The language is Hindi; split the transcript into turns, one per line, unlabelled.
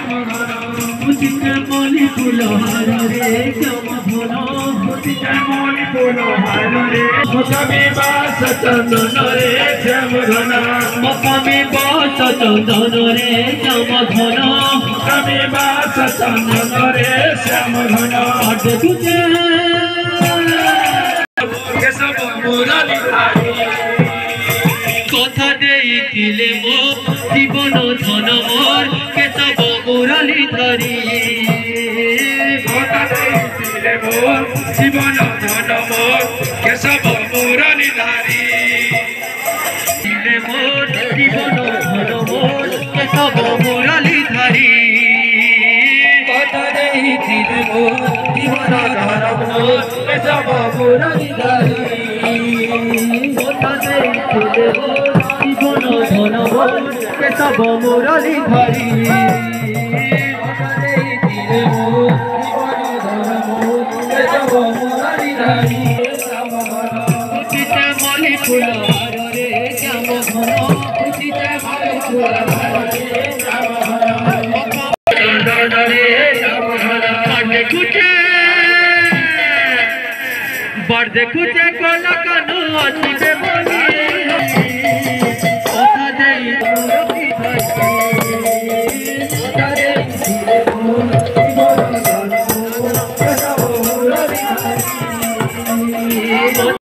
मुझे मोली फूलो हारो रे श्याम घन मुझे मोली फूलो हारो रे मकामी बास चंदन रे श्याम घन मकामी बास चंदन रे श्याम घन मकामी बास चंदन रे श्याम घन तुझे सब मुरारी कथा देइतिले मो जीवन धन मोर केशव मुरारी धरी कथा देइतिले मो जीवन धन मोर केशव मुरारी धरी दिले मोर जीवन धन मोर केशव मुरारी धरी कथा देइतिले मो जीवन धन मोर केशव मुरारी धरी कथा देइतिले मो জীবন ধন কেশব মুরারি ধরি মলি ফুল রে শ্যাম ঘন बड़े कुचे कोला कानू अच्छी बनी कथा दे